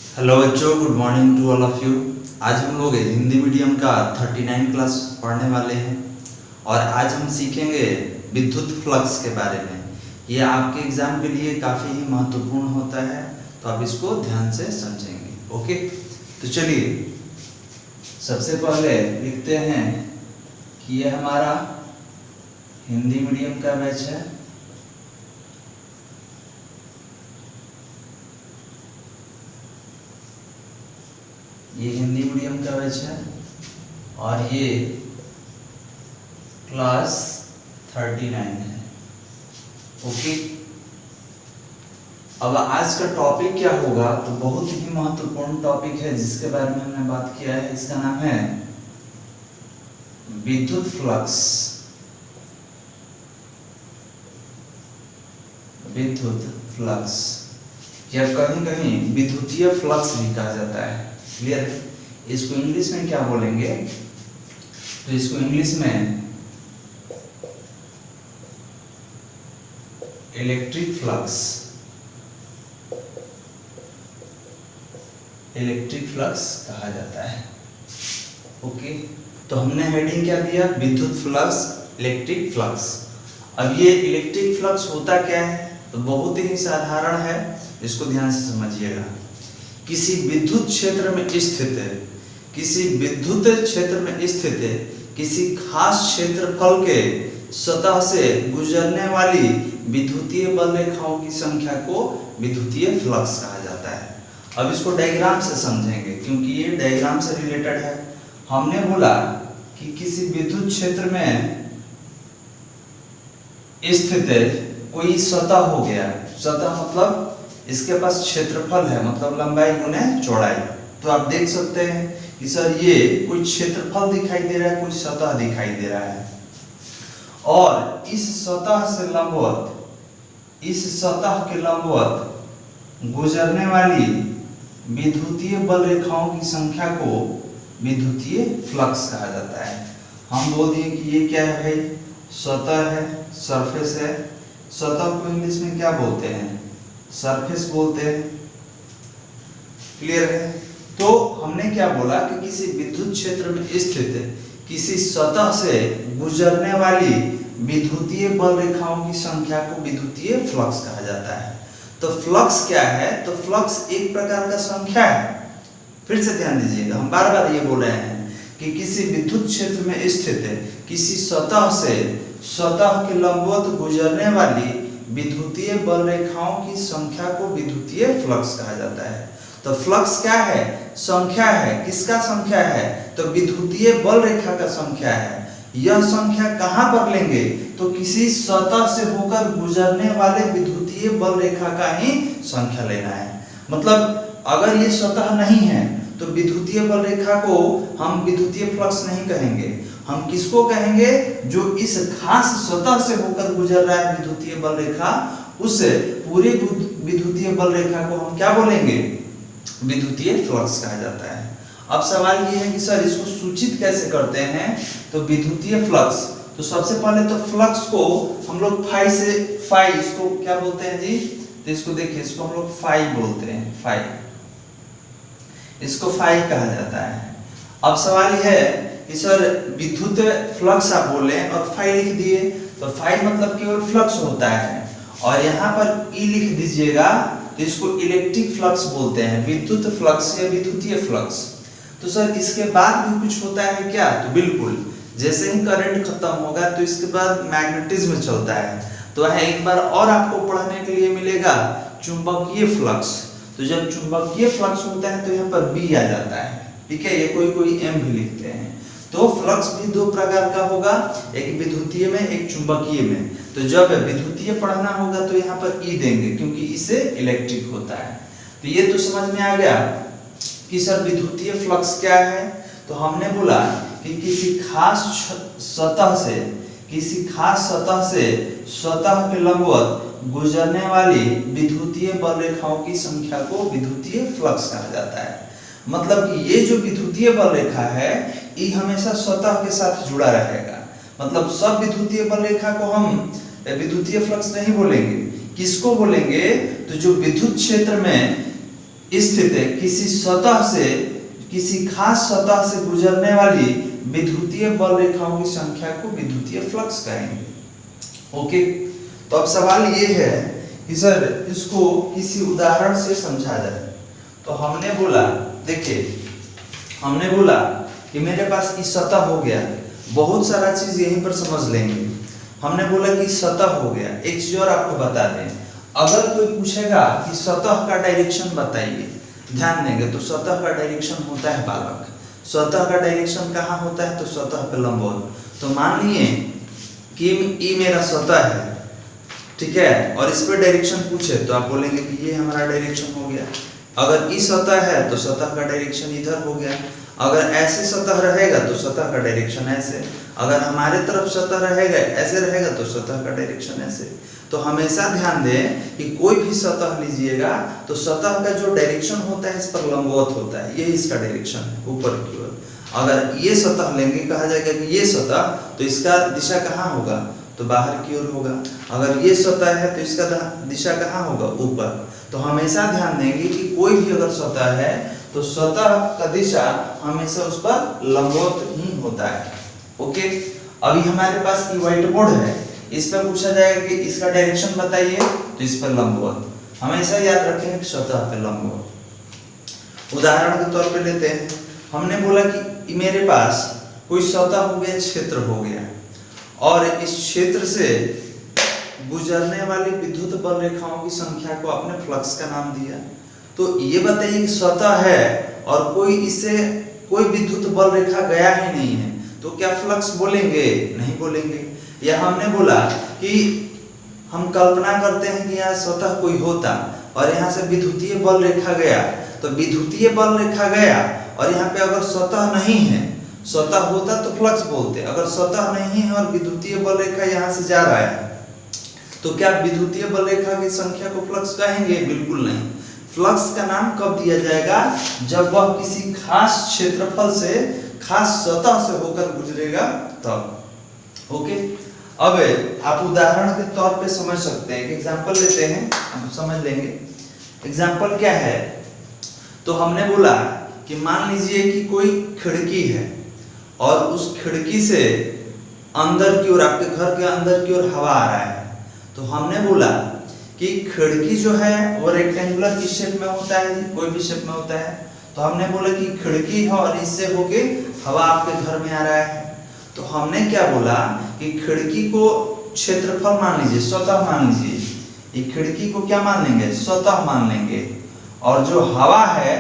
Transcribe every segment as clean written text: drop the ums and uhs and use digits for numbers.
Hello बच्चों, good morning to all of you. आज हम लोग हिंदी मीडियम का 39 क्लास पढ़ने वाले हैं और आज हम सीखेंगे विद्युत फ्लक्स के बारे में। ये आपके एग्जाम के लिए काफ़ी ही महत्वपूर्ण होता है, तो आप इसको ध्यान से समझेंगे। ओके, तो चलिए सबसे पहले लिखते हैं कि ये हमारा हिंदी मीडियम का बैच है। ये हिंदी मीडियम का बैच है और ये क्लास 39 है। ओके, अब आज का टॉपिक क्या होगा, तो बहुत ही महत्वपूर्ण टॉपिक है जिसके बारे में हमने बात किया है। इसका नाम है विद्युत फ्लक्स। विद्युत फ्लक्स या कहीं कहीं विद्युतीय फ्लक्स भी कहा जाता है। क्लियर है? इसको इंग्लिश में क्या बोलेंगे, तो इसको इंग्लिश में इलेक्ट्रिक फ्लक्स कहा जाता है। ओके, तो हमने हेडिंग क्या दिया, विद्युत फ्लक्स, इलेक्ट्रिक फ्लक्स। अब ये इलेक्ट्रिक फ्लक्स होता क्या है, तो बहुत ही साधारण है, इसको ध्यान से समझिएगा। किसी विद्युत क्षेत्र में स्थित किसी खास क्षेत्रफल के सतह से गुजरने वाली विद्युतीय बल रेखाओं की संख्या को विद्युतीय फ्लक्स कहा जाता है। अब इसको डायग्राम से समझेंगे क्योंकि ये डायग्राम से रिलेटेड है। हमने बोला कि किसी विद्युत क्षेत्र में स्थित कोई सतह हो गया, सतह मतलब इसके पास क्षेत्रफल है, मतलब लंबाई गुने चौड़ाई। तो आप देख सकते हैं कि सर ये कोई क्षेत्रफल दिखाई दे रहा है, कोई सतह दिखाई दे रहा है, और इस सतह के लंबवत गुजरने वाली विद्युतीय बल रेखाओं की संख्या को विद्युतीय फ्लक्स कहा जाता है। हम बोल दिए कि ये क्या है भाई, सतह है, सरफेस है। सतह को इंग्लिश में क्या बोलते हैं, सरफेस बोलते हैं। क्लियर है? तो हमने क्या बोला कि किसी विद्युत क्षेत्र में स्थित किसी सतह से गुजरने वाली विद्युतीय बल रेखाओं की संख्या को विद्युतीय फ्लक्स कहा जाता है। तो फ्लक्स क्या है, तो फ्लक्स एक प्रकार का संख्या है। फिर से ध्यान दीजिएगा, हम बार बार ये बोल रहे हैं कि किसी विद्युत क्षेत्र में स्थित किसी सतह के लंबवत गुजरने वाली विद्युतीय बल रेखाओं की संख्या को विद्युतीय फ्लक्स कहा जाता है। तो फ्लक्स क्या है, संख्या है। किसका संख्या है, तो विद्युतीय बल रेखा का संख्या है। यह संख्या कहां पर लेंगे, तो किसी सतह से होकर गुजरने वाले विद्युतीय बल रेखा का ही संख्या लेना है। मतलब अगर ये सतह नहीं है तो विद्युतीय बल रेखा को हम विद्युतीय फ्लक्स नहीं कहेंगे। हम किसको कहेंगे, जो इस खास सतह से होकर गुजर रहा है विद्युतीय बल रेखा, उस पूरे विद्युतीय बल रेखा को हम क्या बोलेंगे, विद्युतीय फ्लक्स कहा जाता है। अब सवाल ये है कि सर इसको सूचित कैसे करते हैं, तो विद्युतीय फ्लक्स, तो सबसे पहले तो फ्लक्स को हम लोग फाई इसको क्या बोलते हैं जी, तो इसको देखिए, इसको हम लोग फाई बोलते हैं, फाई, इसको फाई कहा जाता है। अब सवाल यह है कि सर विद्युत फ्लक्स आप बोले और फाई लिख दिए, तो फाई मतलब केवल फ्लक्स होता है, और यहाँ पर ई लिख दीजिएगा, तो इसको इलेक्ट्रिक फ्लक्स बोलते हैं, विद्युत फ्लक्स या विद्युतीय फ्लक्स। तो सर इसके बाद भी कुछ होता है क्या, तो बिल्कुल, जैसे ही करंट खत्म होगा तो इसके बाद मैग्नेटिज्म चलता है। तो वह एक बार और आपको पढ़ने के लिए मिलेगा चुंबकीय फ्लक्स। तो जब चुंबकीय फ्लक्स होता है तो यहाँ पर बी आ जाता है, ठीक है, ये कोई एम भी लिखते हैं। तो फ्लक्स भी दो प्रकार का होगा, एक विद्युतीय में, एक चुंबकीय में। तो जब विद्युतीय पढ़ना होगा तो यहाँ पर ई देंगे क्योंकि इससे इलेक्ट्रिक होता है। तो ये तो समझ में आ गया कि सर विद्युतीय फ्लक्स क्या है। तो हमने बोला कि किसी खास सतह से सतह के लंबवत गुजरने वाली विद्युतीय बल रेखाओं की संख्या को विद्युतीय फ्लक्स कहा जाता है। मतलब कि ये जो विद्युतीय बल रेखा है ये हमेशा सतह के साथ जुड़ा रहेगा। मतलब सब विद्युतीय बल रेखा को हम विद्युतीय फ्लक्स नहीं बोलेंगे। किसको बोलेंगे? तो जो विद्युत क्षेत्र में स्थित किसी सतह से, किसी खास सतह से गुजरने वाली विद्युतीय बल रेखाओं की संख्या को विद्युतीय फ्लक्स कहेंगे। ओके, तो अब सवाल ये है कि सर इसको किसी उदाहरण से समझा जाए। तो हमने बोला, देखिए हमने बोला कि मेरे पास की सतह हो गया, बहुत सारा चीज यहीं पर समझ लेंगे। हमने बोला कि सतह हो गया। एक चीज और आपको बता दें, अगर कोई पूछेगा कि सतह का डायरेक्शन बताइए, ध्यान देंगे तो सतह का डायरेक्शन होता है बालक, सतह का डायरेक्शन कहाँ होता है, तो सतह पे लंबवत। तो मान लिए कि ये मेरा सतह है, ठीक है, और इस पे डायरेक्शन पूछे तो आप बोलेंगे कि ये हमारा डायरेक्शन हो गया। अगर इस सतह है तो सतह का डायरेक्शन इधर हो गया। अगर ऐसे सतह रहेगा तो सतह का डायरेक्शन ऐसे, अगर हमारे तरफ सतह रहेगा ऐसे रहेगा तो सतह का डायरेक्शन ऐसे। तो हमेशा ध्यान दें कि कोई भी सतह लीजिएगा तो सतह का जो डायरेक्शन होता है इस पर लंबवत होता है, यही इसका डायरेक्शन है ऊपर की ओर। अगर ये सतह लेंगे, कहा जाएगा कि ये सतह, तो इसका दिशा कहाँ होगा, तो बाहर की ओर होगा। अगर ये सतह है तो इसका दिशा कहाँ होगा, ऊपर। तो हमेशा ध्यान देंगे कि कोई भी अगर सतह है तो सतह का दिशा हमेशा उस पर लंबवत ही होता है। ओके, अभी हमारे पास ये व्हाइट बोर्ड है, इस पर पूछा जाएगा कि इसका डायरेक्शन बताइए, तो इस पर लंबवत। हमेशा याद रखेंगे कि सतह पे लंबवत। उदाहरण के तौर पे लेते हैं, हमने बोला कि मेरे पास कोई सतह हो गया, क्षेत्र हो गया, और इस क्षेत्र से गुजरने वाली विद्युत बल रेखाओं की संख्या को आपने फ्लक्स का नाम दिया। तो ये बताइए कि सतह है और कोई इससे कोई विद्युत बल रेखा गया ही नहीं है, तो क्या फ्लक्स बोलेंगे, नहीं बोलेंगे। या हमने बोला कि हम कल्पना करते हैं कि यहाँ सतह कोई होता और यहाँ से विद्युतीय बल रेखा गया, तो विद्युतीय बल रेखा गया और यहाँ पे अगर सतह नहीं है, सतह होता तो फ्लक्स बोलते, अगर सतह नहीं है और विद्युतीय बल रेखा यहाँ से जा रहा है, तो क्या विद्युतीय बल रेखा की संख्या को फ्लक्स कहेंगे, बिल्कुल नहीं। फ्लक्स का नाम कब दिया जाएगा, जब वह किसी खास क्षेत्रफल से, खास सतह से होकर गुजरेगा तब। ओके, अब आप उदाहरण के तौर पे समझ सकते हैं, एक एग्जांपल लेते हैं, हम समझ लेंगे। एग्जांपल क्या है, तो हमने बोला कि मान लीजिए कि कोई खिड़की है और उस खिड़की से अंदर की ओर, आपके घर के अंदर की ओर हवा आ रहा है। तो हमने बोला कि खिड़की जो है वो रेक्टेंगुलर किस शेप में होता है, कोई भी शेप में होता है। तो हमने बोला कि खिड़की है और इससे होके हवा आपके घर में आ रहा है। तो हमने क्या बोला कि खिड़की को क्षेत्रफल मान लीजिए, सतह मान लीजिए, ये खिड़की को क्या मान लेंगे, सतह मान लेंगे, और जो हवा है,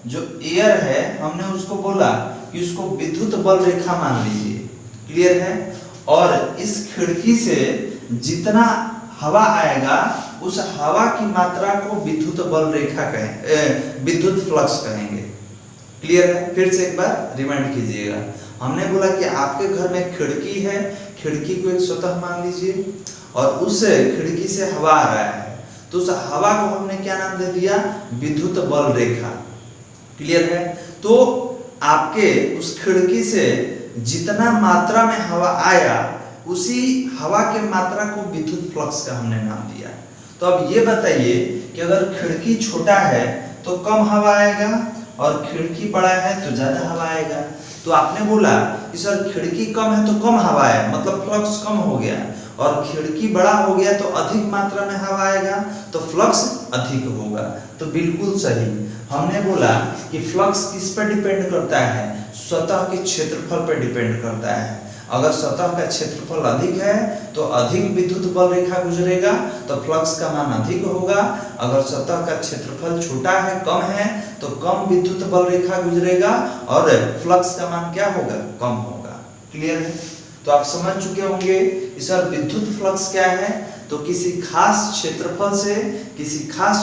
जो एयर है, हमने उसको बोला कि उसको विद्युत बल रेखा मान लीजिए। क्लियर है। और इस खिड़की से जितना हवा आएगा उस हवा की मात्रा को विद्युत बल रेखा कहें, विद्युत फ्लक्स कहेंगे। क्लियर है। फिर से एक बार रिमाइंड कीजिएगा, हमने बोला कि आपके घर में खिड़की है, खिड़की को एक सतह मान लीजिए और उस खिड़की से हवा आ रहा है, तो उस हवा को हमने क्या नाम दे दिया, विद्युत बल रेखा। क्लियर है। तो आपके उस खिड़की से जितना मात्रा में हवा आया उसी हवा के मात्रा को विद्युत फ्लक्स का हमने नाम दिया। तो अब ये बताइए कि अगर खिड़की छोटा है तो कम हवा आएगा और खिड़की बड़ा है तो ज्यादा हवा आएगा। तो आपने बोला कि सर खिड़की कम है तो कम हवा है, मतलब फ्लक्स कम हो गया, और खिड़की बड़ा हो गया तो अधिक मात्रा में हवा आएगा तो फ्लक्स अधिक होगा। तो बिल्कुल सही। हमने बोला कि फ्लक्स किस पर डिपेंड करता है, सतह के क्षेत्रफल पर डिपेंड करता है। अगर सतह का क्षेत्रफल अधिक है तो अधिक विद्युत बल रेखा गुजरेगा तो फ्लक्स का मान अधिक होगा। अगर सतह का क्षेत्रफल छोटा है, कम है, तो कम विद्युत बल रेखा गुजरेगा और फ्लक्स का मान क्या होगा, कम होगा। क्लियर है। तो आप समझ चुके होंगे कि सर विद्युत फ्लक्स क्या है, तो किसी खास क्षेत्रफल से, किसी खास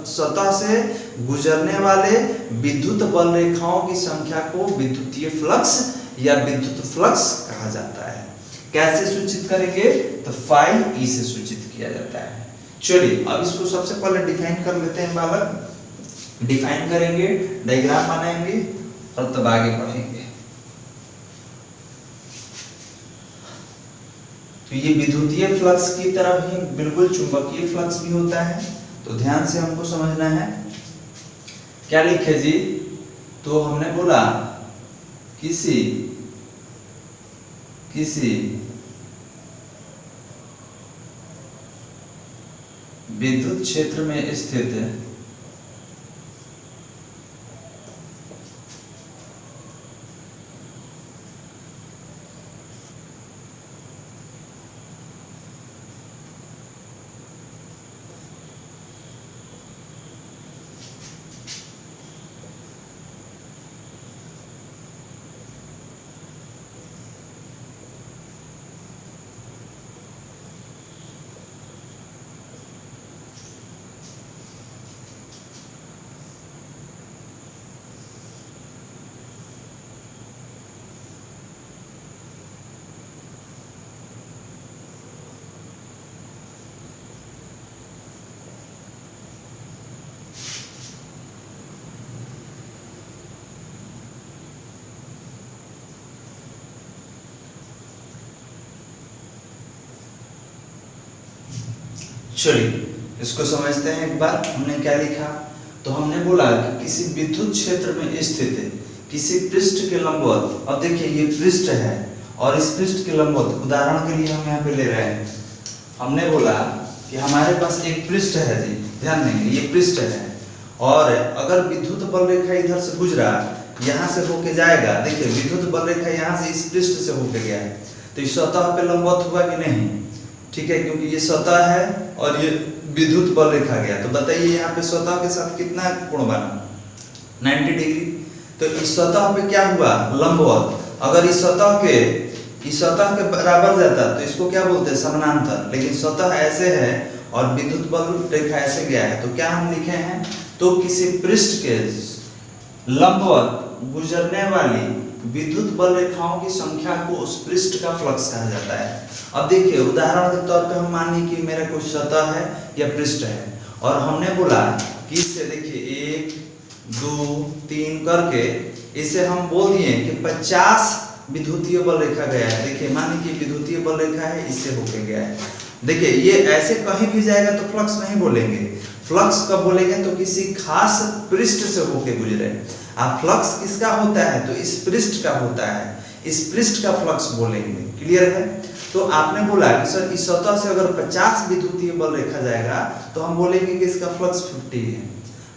सतह से गुजरने वाले विद्युत बल रेखाओं की संख्या को विद्युतीय फ्लक्स या विद्युत फ्लक्स कहा जाता है। कैसे सूचित करेंगे, तो फाई ई से सूचित किया जाता है। चलिए अब इसको सबसे पहले डिफाइन कर लेते हैं बालक। डिफाइन करेंगे, डायग्राम बनाएंगे और तब आगे बढ़ेंगे। तो ये विद्युतीय फ्लक्स की तरह ही बिल्कुल चुंबकीय फ्लक्स भी होता है, तो ध्यान से हमको समझना है। क्या लिखे जी? तो हमने बोला किसी विद्युत क्षेत्र में स्थित चलिए इसको समझते हैं एक बार। हमने क्या लिखा? तो हमने बोला कि किसी विद्युत क्षेत्र में स्थित किसी पृष्ठ के लंबवत, अब देखिए ये पृष्ठ है और इस पृष्ठ के लंबवत, उदाहरण के लिए हम यहाँ पे ले रहे हैं, हमने बोला कि हमारे पास एक पृष्ठ है जी, ध्यान देंगे ये पृष्ठ है और अगर विद्युत बल रेखा इधर से गुजरा, यहाँ से होके जाएगा, देखिए विद्युत बल रेखा यहाँ से इस पृष्ठ से होके गया है, तो इस सतह पे लंबवत हुआ कि नहीं? ठीक है, क्योंकि ये सतह है और ये विद्युत बल रेखा गया, तो बताइए यहाँ पे सतह के साथ कितना कोण बना? 90 डिग्री। तो इस सतह पे क्या हुआ? लंबवत। अगर इस सतह के बराबर जाता तो इसको क्या बोलते हैं? समानांतर। लेकिन सतह ऐसे है और विद्युत बल रेखा ऐसे गया है, तो क्या हम लिखे हैं? तो किसी पृष्ठ के लंबवत गुजरने वाली विद्युत बल रेखाओं की संख्या को उस पृष्ठ का फ्लक्स कहा जाता है। अब देखिए उदाहरण के तौर पे हम मानिए कि मेरा कोई सतह है या पृष्ठ है और हमने बोला कि इससे देखिए 1 2 3 करके इसे हम बोल दिए कि 50 विद्युतीय बल रेखा गया है। देखिए मानिए कि विद्युतीय बल रेखा है, इससे होके गया है। देखिए ये ऐसे कहीं भी जाएगा तो फ्लक्स नहीं बोलेंगे, फ्लक्स कब बोलेंगे? तो किसी खास पृष्ठ से होके गुजरे। अब फ्लक्स किसका होता है? तो इस पृष्ठ का होता है, इस पृष्ठ का फ्लक्स बोलेंगे। क्लियर है? तो आपने बोला कि सर इस सतह से अगर 50 विद्युतीय बल रेखा जाएगा तो हम बोलेंगे कि इसका फ्लक्स 50 है।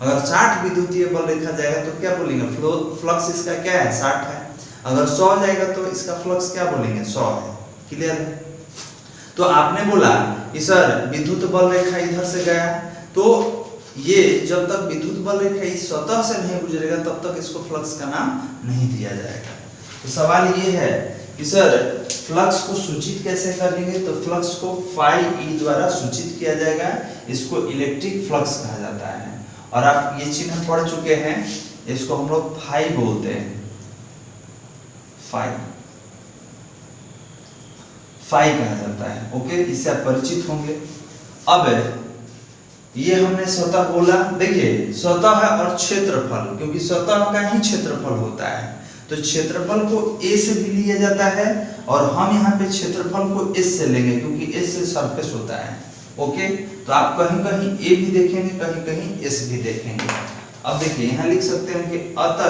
अगर 60 विद्युतीय बल रेखा जाएगा तो क्या बोलेंगे? फ्लक्स इसका क्या है? 60 है। अगर 100 जाएगा तो इसका फ्लक्स क्या बोलेंगे? 100 है। क्लियर है? तो आपने बोला कि सर विद्युत बल रेखा इधर से गया, तो ये जब तक विद्युत बल रेखा इस सतह से नहीं गुजरेगा तब तक इसको फ्लक्स का नाम नहीं दिया जाएगा। तो सवाल ये है कि सर फ्लक्स को सूचित कैसे करेंगे? तो फ्लक्स को फाई ई द्वारा सूचित किया जाएगा, इसको इलेक्ट्रिक फ्लक्स कहा जाता है। और आप ये चिन्ह पढ़ चुके हैं, इसको हम लोग फाई बोलते हैं, फाई कहा जाता है। ओके, इससे आप परिचित होंगे। अब ये हमने सतह बोला, देखिए सतह है और क्षेत्रफल, क्योंकि सतह का ही क्षेत्रफल होता है, तो क्षेत्रफल को a से भी लिया जाता है और हम यहाँ पे क्षेत्रफल को s से लेंगे क्योंकि s से सरफेस होता है। ओके, तो आप कहीं कहीं a भी देखेंगे, कहीं कहीं s भी देखेंगे। अब देखिए यहाँ लिख सकते हैं कि अतः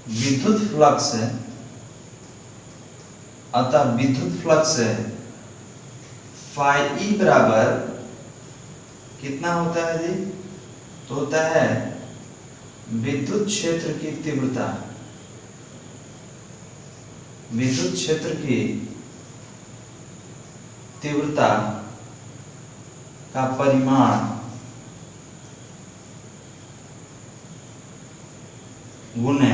विद्युत फ्लक्स है, अतः विद्युत फ्लक्स है फाई ई बराबर कितना होता है जी? तो होता है विद्युत क्षेत्र की तीव्रता, विद्युत क्षेत्र की तीव्रता का परिमाण गुने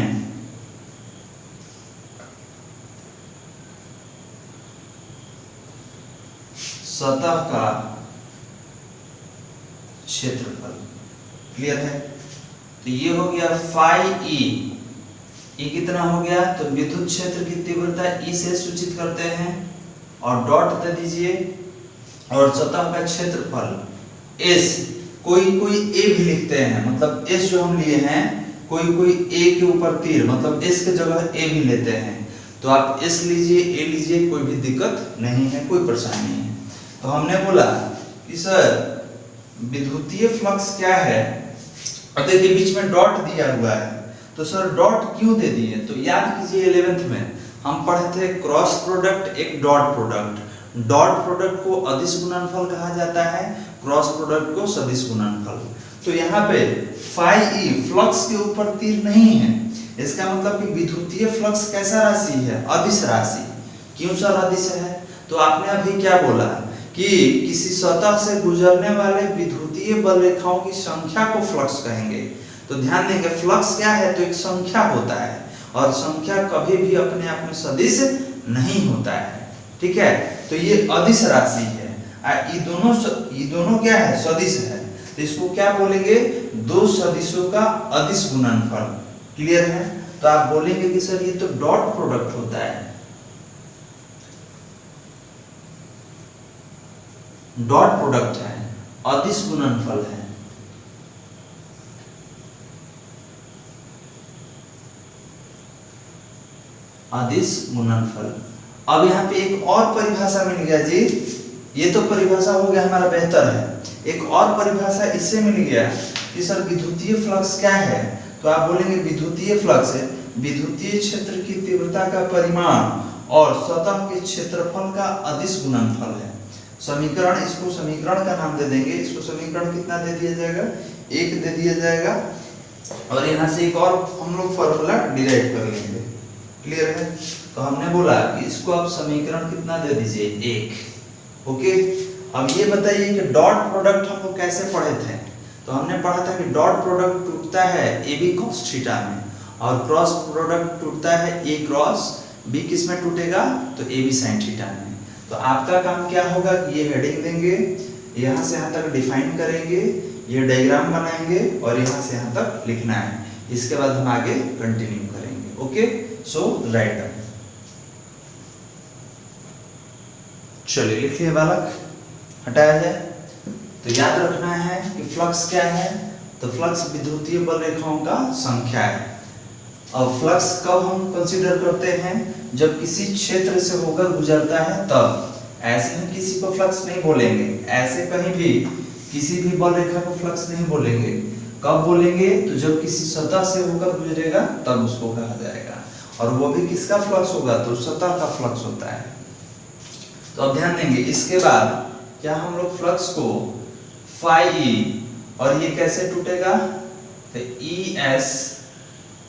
सतह का क्षेत्रफल। क्लियर है? तो ये हो गया फाई ई कितना हो गया? तो विद्युत क्षेत्र की तीव्रता ई से सूचित करते हैं और डॉट दे दीजिए, और सतह का क्षेत्रफल एस, कोई ए भी लिखते हैं, मतलब एस जो हम लिए हैं, कोई ए के ऊपर तीर, मतलब एस के जगह ए भी लेते हैं, तो आप एस लीजिए, ए लीजिए, कोई भी दिक्कत नहीं है, कोई परेशानी नहीं है। तो हमने बोला कि सर विद्युतीय फ्लक्स क्या है, और देखिए बीच में डॉट दिया हुआ है, तो सर डॉट क्यों दे दिए? तो याद कीजिए 11th में हम पढ़े थे क्रॉस प्रोडक्ट एक डॉट प्रोडक्ट। डॉट प्रोडक्ट को अदिश गुणनफल कहा जाता है, क्रॉस प्रोडक्ट को सदिश गुणनफल। तो यहाँ पे फाई ई फ्लक्स के ऊपर तीर नहीं है, इसका मतलब कि विद्युतीय फ्लक्स कैसा राशि है? अदिश राशि। क्यों सर अदिश है? तो आपने अभी क्या बोला कि किसी सतह से गुजरने वाले विद्युतीय बल रेखाओं की संख्या को फ्लक्स कहेंगे। तो ध्यान देंगे फ्लक्स क्या है, तो एक संख्या होता है, और संख्या कभी भी अपने आप में सदिश नहीं होता है, ठीक है। तो ये अदिश राशि है, ये दोनों क्या है? सदिश है। तो इसको क्या बोलेंगे? दो सदिशों का अदिश गुणनफल। क्लियर है? तो आप बोलेंगे कि सर ये तो डॉट प्रोडक्ट होता है, डॉट प्रोडक्ट है, अदिश गुणनफल है। अदिश गुणनफल। अब यहाँ पे एक और परिभाषा मिल गया जी, ये तो परिभाषा हो गया हमारा बेहतर है। एक और परिभाषा इससे मिल गया कि सर विद्युतीय फ्लक्स क्या है? तो आप बोलेंगे विद्युतीय फ्लक्स है विद्युतीय क्षेत्र की तीव्रता का परिमाण और सतह के क्षेत्रफल का अदिश गुणनफल है। समीकरण, इसको समीकरण का नाम दे देंगे। इसको समीकरण कितना दे दिया जाएगा? 1 दे दिया जाएगा, और यहाँ से एक और हम लोग फॉर्मूला डिराइव कर लेंगे। क्लियर है? तो हमने बोला कि इसको आप समीकरण कितना दे दीजिए? 1। ओके। अब ये बताइए कि डॉट प्रोडक्ट हम लोग कैसे पढ़े थे? तो हमने पढ़ा था कि डॉट प्रोडक्ट टूटता है ए बी कॉस थीटा में, और क्रॉस प्रोडक्ट टूटता है ए क्रॉस बी किस में टूटेगा? तो ए बी साइन थीटा में। तो आपका काम क्या होगा कि ये हेडिंग देंगे, यहाँ से यहाँ तक डिफाइन करेंगे, ये डायग्राम बनाएंगे, और यहाँ से यहाँ तक लिखना है। इसके बाद हम आगे कंटिन्यू करेंगे। ओके, सो राइट डाउन। चलिए लिखिए बालक, हटाया जाए। तो याद रखना है कि फ्लक्स क्या है? तो फ्लक्स विद्युतीय बल रेखाओं का संख्या है। और फ्लक्स कब हम कंसीडर करते हैं? जब किसी क्षेत्र से होकर गुजरता है तब। ऐसे हम किसी को फ्लक्स नहीं बोलेंगे, ऐसे कहीं भी किसी भी बल रेखा को फ्लक्स नहीं बोलेंगे। कब बोलेंगे? तो जब किसी सतह से होकर गुजरेगा तब उसको कहा जाएगा, और वो भी किसका फ्लक्स होगा? तो सतह का फ्लक्स होता है। तो अब ध्यान देंगे, इसके बाद क्या हम लोग फ्लक्स को फाई ई, और ये कैसे टूटेगा? तो ई एस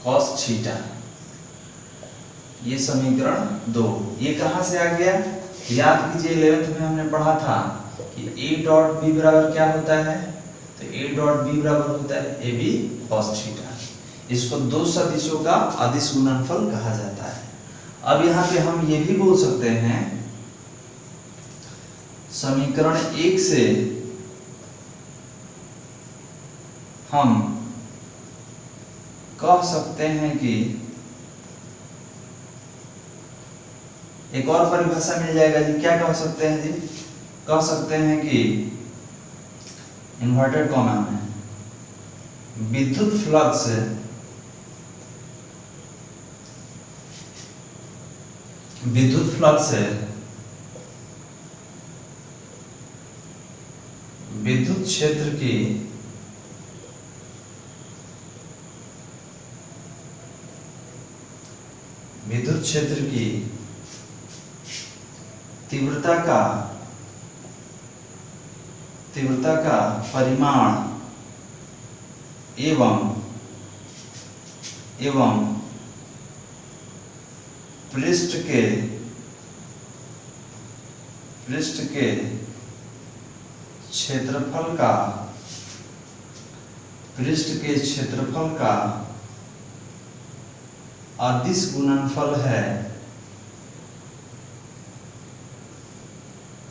कॉस थीटा, ये समीकरण 2। ये कहां से आ गया? याद कीजिए 11th में हमने पढ़ा था कि ए डॉट बी बराबर क्या होता है? तो ए डॉट बी बराबर होता है ए बी कॉस थीटा। इसको दो सदिशों का अदिश गुणनफल कहा जाता है। अब यहाँ पे हम ये भी बोल सकते हैं, समीकरण 1 से हम कह सकते हैं कि एक और परिभाषा मिल जाएगा जी। क्या कह सकते हैं जी? कह सकते हैं कि इन्वर्टेड कॉमा में विद्युत फ्लक्स विद्युत क्षेत्र की तीव्रता का परिमाण एवं पृष्ठ के क्षेत्रफल का अदिश गुणनफल है।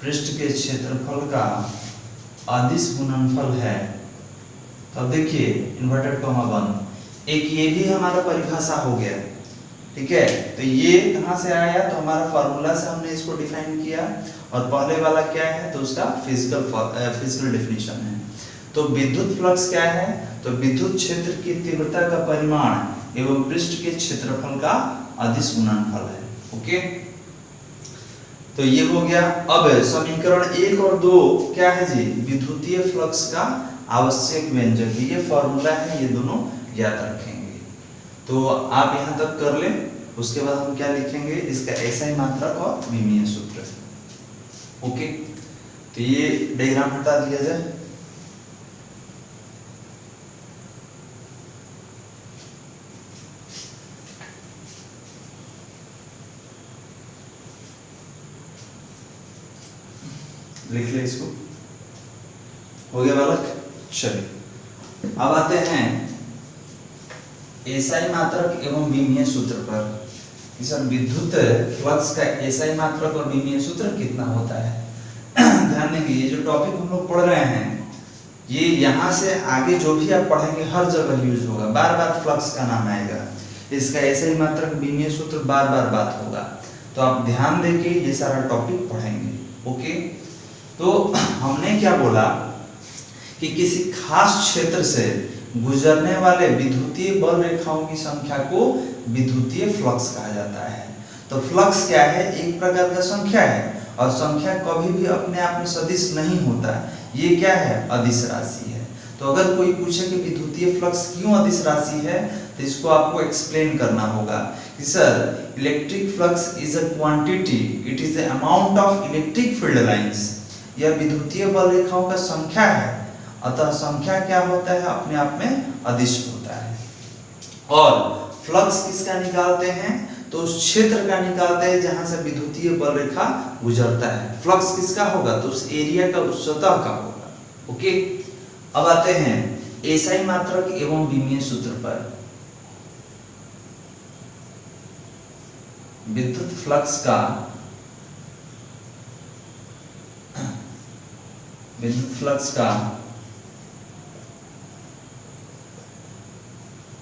पृष्ठ के क्षेत्रफल का अदिश गुणनफल है। तो देखिए इन्वर्टेड कॉमा बंद, एक ये भी हमारा परिभाषा हो गया। ठीक है, तो ये कहाँ से आया? तो हमारा फार्मूला से हमने इसको डिफाइन किया, और पहले वाला क्या है? तो उसका फिजिकल डेफिनेशन है। तो विद्युत फ्लक्स क्या है? तो विद्युत क्षेत्र की तीव्रता का परिमाण एवं पृष्ठ के क्षेत्रफल का अदिश गुणनफल है। ओके, तो ये हो गया। अब समीकरण 1 और 2 क्या है जी, विद्युतीय फ्लक्स का आवश्यक व्यंजक, ये फॉर्मूला है, ये दोनों याद रखेंगे। तो आप यहाँ तक कर ले, उसके बाद हम क्या लिखेंगे, इसका SI मात्रक और विमीय सूत्र। ओके, तो ये डायग्राम हटा दिया जाए। लिख ले इसको, हो गया बालक। चलिए अब आते हैं SI मात्रक एवं विमीय सूत्र पर। सर विद्युत फ्लक्स का SI मात्रक और विमीय सूत्र कितना होता है? ध्यान देंगे, ये जो टॉपिक हम लोग पढ़ रहे हैं, ये यहाँ से आगे जो भी आप पढ़ेंगे हर जगह यूज होगा, बार बार फ्लक्स का नाम आएगा, इसका SI मात्रक विमीय सूत्र बार बार बात होगा। तो आप ध्यान देके ये सारा टॉपिक पढ़ेंगे। ओके, तो हमने क्या बोला कि किसी खास क्षेत्र से गुजरने वाले विद्युतीय बल रेखाओं की संख्या को विद्युतीय फ्लक्स कहा जाता है। तो फ्लक्स क्या है, एक प्रकार का संख्या है, और संख्या कभी भी अपने आप में सदिश नहीं होता, ये क्या है, अदिश राशि है। तो अगर कोई पूछे कि विद्युतीय फ्लक्स क्यों अदिश राशि है, तो इसको आपको एक्सप्लेन करना होगा कि sir electric flux is a quantity, it is the amount of electric field lines. यह विद्युतीय बल रेखाओं का संख्या है, अतः संख्या क्या होता है, अपने आप में अदिश होता है। और फ्लक्स किसका निकालते हैं, तो उस क्षेत्र का निकालते हैं जहां से विद्युतीय बल रेखा गुजरता है। फ्लक्स किसका होगा, तो उस एरिया का, उस सतह का होगा। ओके, अब आते हैं SI मात्रक एवं विमीय सूत्र पर। विद्युत फ्लक्स का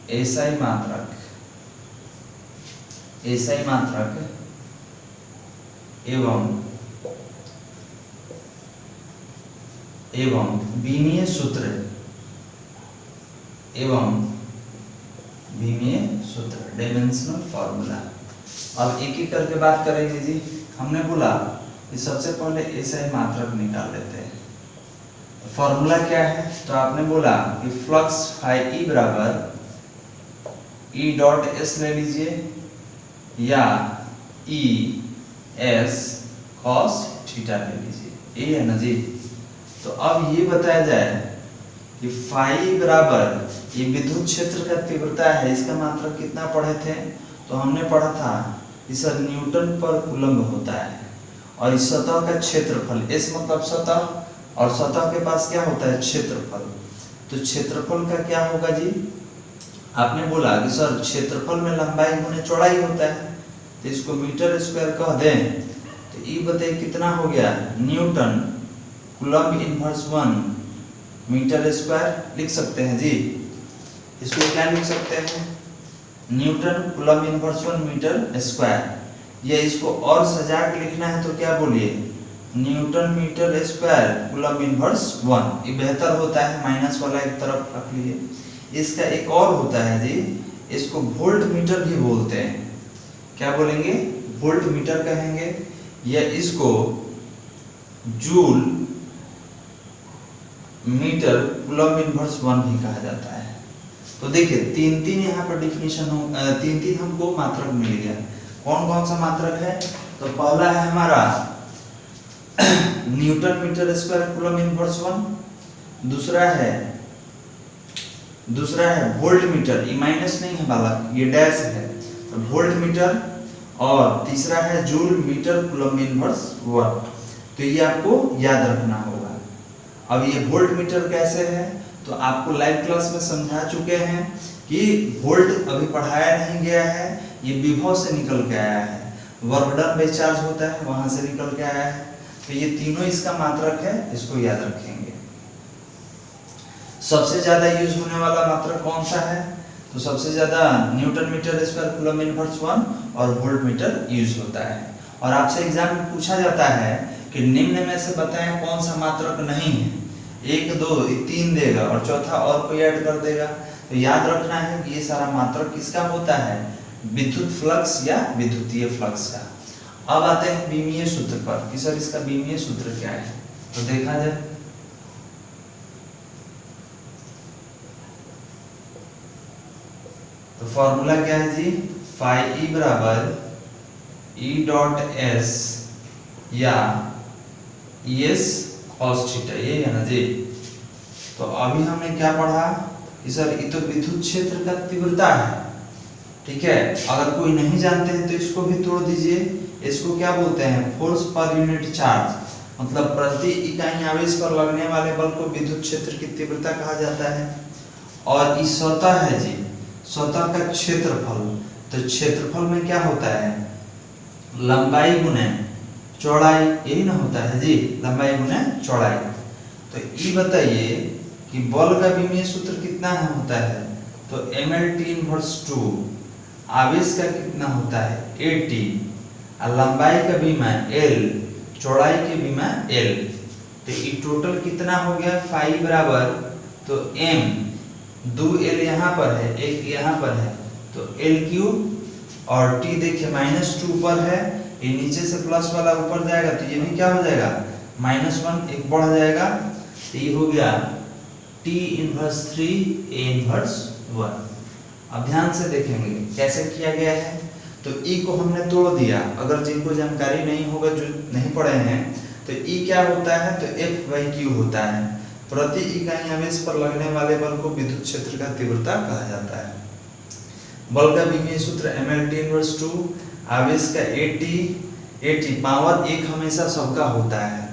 SI मात्रक एवं विमीय सूत्र डायमेंशनल फॉर्मूला। अब एक एक करके बात करेंगे जी। हमने बोला कि सबसे पहले SI मात्रक निकाल लेते हैं। फॉर्मूला क्या है, तो आपने बोला कि फ्लक्स फाई E बराबर E डॉट S ले लीजिए, या E S cos थीटा ले लीजिए, ये है ना जी। तो अब ये बताया जाए कि फाई बराबर, ये विद्युत क्षेत्र का तीव्रता है, इसका मात्रक कितना पढ़े थे, तो हमने पढ़ा था कि सर न्यूटन पर कूलम्ब होता है, और इस सतह का क्षेत्रफल, S मतलब सतह, और सतह के पास क्या होता है, क्षेत्रफल। तो क्षेत्रफल का क्या होगा जी, आपने बोला कि सर क्षेत्रफल में लंबाई गुने चौड़ाई होता है, तो इसको मीटर स्क्वायर कह दें, तो ये बताइए कितना हो गया, newton coulomb inverse 1 metre square लिख सकते हैं जी। इसको क्या लिख सकते हैं, newton coulomb inverse 1 metre square. ये इसको और सजा के लिखना है तो क्या बोलिए, newton metre square coulomb inverse 1, ये बेहतर होता है, माइनस वाला एक तरफ रख लिए। इसका एक और होता है जी, इसको वोल्ट मीटर भी बोलते हैं। क्या बोलेंगे, वोल्ट मीटर कहेंगे, या इसको जूल मीटर कूलम्ब इनवर्स 1 भी कहा जाता है। तो देखिए तीन यहाँ पर डिफिनीशन हो, तीन हमको मात्रक मिल गया। कौन कौन सा मात्रक है, तो पहला है हमारा newton metre square coulomb inverse 1, दूसरा है वोल्ट मीटर, ये माइनस नहीं है बालक, ये डैश है, तो वोल्ट मीटर, और तीसरा है जूल मीटर कूलम्ब इनवर्स 1। तो ये आपको याद रखना होगा। अब ये वोल्ट मीटर कैसे है, तो आपको लाइव क्लास में समझा चुके हैं कि वोल्ट अभी पढ़ाया नहीं गया है, ये विभव से निकल के आया है, वर्क डन बाय चार्ज होता है, वहां से निकल के आया है। तो ये तीनों इसका मात्रक है, इसको याद रखेंगे। सबसे ज्यादा यूज होने वाला मात्रक कौन सा है, तो सबसे ज्यादा newton metre square coulomb inverse 1 और वोल्ट मीटर यूज होता है। और आपसे एग्जाम में पूछा जाता है कि निम्न में से बताएं कौन सा मात्रक नहीं है, 1 2 3 देगा और चौथा और कोई ऐड कर देगा। तो याद रखना है कि ये सारा मात्रक किसका होता है, विद्युत फ्लक्स या विद्युतीय फ्लक्स का। अब आते हैं बीमीय सूत्र पर कि सर इसका बीमीय सूत्र क्या है। तो देखा जाए तो फॉर्मूला क्या है जी, फाई ई बराबर ई डॉट एस या एस कॉस थीटा, ये है ना जी। तो अभी हमने क्या पढ़ा कि सर ये तो विद्युत क्षेत्र का तीव्रता है, ठीक है। अगर कोई नहीं जानते हैं तो इसको भी तोड़ दीजिए। इसको क्या बोलते हैं, फोर्स पर यूनिट चार्ज, मतलब प्रति इकाई आवेश पर लगने वाले बल को विद्युत क्षेत्र की तीव्रता कहा जाता है। और इस सतह है जी, सतह का क्षेत्रफल, तो क्षेत्रफल में क्या होता है, लंबाई गुने चौड़ाई, यही ना होता है जी, लंबाई गुने चौड़ाई। तो ये बताइए कि बल का विमीय सूत्र कितना होता है, तो mLT इनवर्स 2, आवेश का कितना होता है AT, और लंबाई का बीमा L, चौड़ाई के बीमा L। तो ये टोटल कितना हो गया, फाई बराबर, तो m, 2L यहाँ पर है, एक यहाँ पर है, तो L क्यूब, और T देखिए -2 पर है, ये नीचे से प्लस वाला ऊपर जाएगा तो ये भी क्या हो जाएगा, -1, एक बढ़ जाएगा, तो ये हो गया T इनवर्स 3 A इनवर्स 1। अब ध्यान से देखेंगे कैसे किया गया है। तो E को हमने तोड़ दिया, अगर जिनको जानकारी नहीं होगा, जो नहीं पढ़े हैं, तो E क्या होता है, तो F/Q होता है, प्रति इकाई आवेश पर लगने वाले बल को विद्युत क्षेत्र का तीव्रता कहा जाता है। बल का विमीय सूत्र mLT इनवर्स 2, आवेश का AT पावर 1 हमेशा सबका होता है,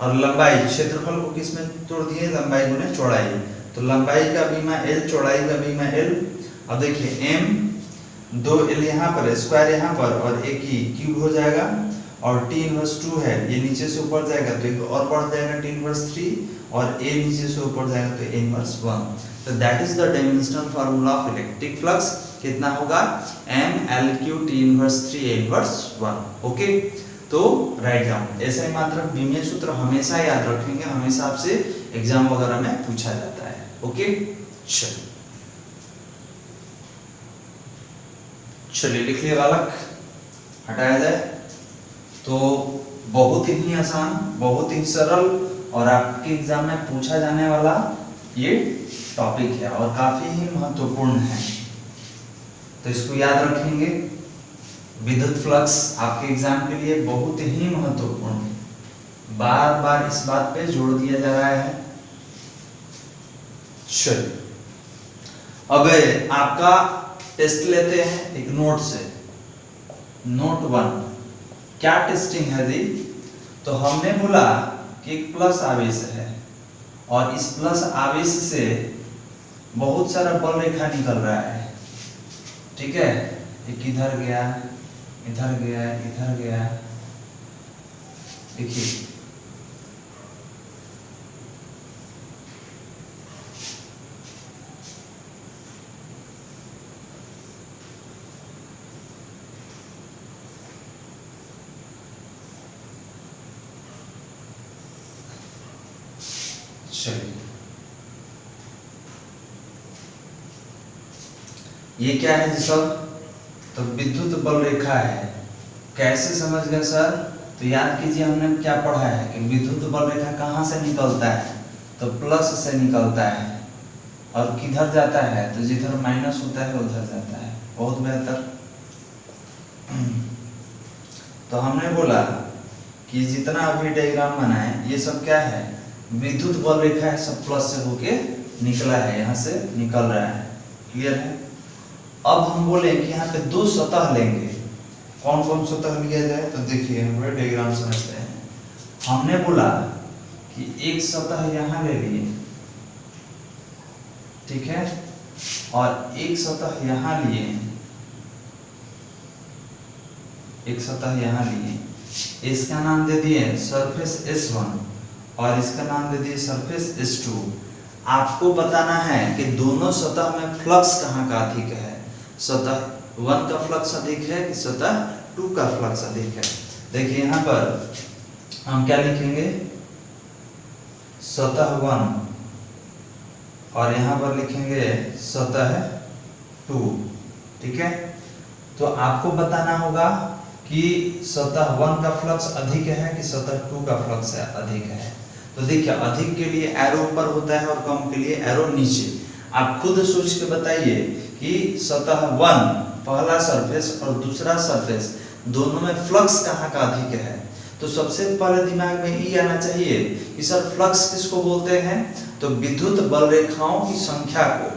और लंबाई, क्षेत्रफल को किस में तोड़ दिए, लंबाई गुने चौड़ाई, तो लंबाई का बीमा L, चौड़ाई का बीमा L। अब देखिए m, 2L यहाँ पर, स्क्वायर यहाँ पर, और एक ही क्यूब हो जाएगा, और T इनवर्स 2 है, ये नीचे से ऊपर जाएगा तो एक और बढ़ जाएगा T इनवर्स 3, और A नीचे से ऊपर जाएगा तो A इनवर्स 1। तो that is the dimensional formula of electric flux, कितना होगा, mLQ T inverse 3 A inverse 1। Okay, तो राइट डाउन। ऐसे ही मात्र विमीय सूत्र हमेशा याद रखेंगे, हमेशा आपसे एग्जाम वगैरह में पूछा जाता है। ओके, चलिए लिख लिया बालक, हटाया जाए। तो बहुत ही आसान, बहुत ही सरल, और आपके एग्जाम में पूछा जाने वाला ये टॉपिक है, और काफी ही महत्वपूर्ण है, तो इसको याद रखेंगे। विद्युत फ्लक्स आपके एग्जाम के लिए बहुत ही महत्वपूर्ण है, बार बार इस बात पे जोर दिया जा रहा है। चलिए अब आपका टेस्ट लेते हैं एक नोट से, नोट 1। क्या टेस्टिंग है जी, तो हमने बोला कि एक प्लस आवेश है, और इस प्लस आवेश से बहुत सारा बल रेखा निकल रहा है, ठीक है। एक इधर गया, इधर गया, इधर गया, देखिए चलिए ये क्या है जी सर, तो विद्युत बल रेखा है। कैसे समझ गए सर, तो याद कीजिए हमने क्या पढ़ा है कि विद्युत बल रेखा कहाँ से निकलता है, तो प्लस से निकलता है, और किधर जाता है, तो जिधर माइनस होता है उधर जाता है। बहुत बेहतर। तो हमने बोला कि जितना अभी डायग्राम बनाए ये सब क्या है, विद्युत बल रेखा है, सब प्लस से होके निकला है, यहाँ से निकल रहा है। क्लियर है। अब हम बोले कि यहाँ पे दो सतह लेंगे, कौन कौन सतह लिया जाए, तो देखिए हम डायग्राम समझते हैं। हमने बोला कि एक सतह यहाँ ले लिए, ठीक है, और एक सतह यहाँ लिए, एक सतह यहाँ लिए, इसका नाम दे दिए सरफेस S1 और इसका नाम दे दिए सरफेस S2। आपको बताना है कि दोनों सतह में फ्लक्स कहाँ का अधिक है, सतह 1 का फ्लक्स अधिक है कि सतह 2 का फ्लक्स अधिक है। देखिए यहाँ पर हम क्या लिखेंगे, सतह 1, और यहाँ पर लिखेंगे सतह 2, ठीक है। तो आपको बताना होगा कि कि सतह 1 का फ्लक्स अधिक है कि सतह 2 का फ्लक्स अधिक है। तो देखिए अधिक के लिए एरो ऊपर होता है और कम के लिए एरो नीचे। आप खुद सोच के बताइए कि सतह 1 पहला सरफेस और दूसरा सरफेस दोनों में फ्लक्स कहाँ का अधिक है। तो सबसे पहले दिमाग में ये आना चाहिए कि सर फ्लक्स किसको बोलते हैं, तो विद्युत बल रेखाओं की संख्या को।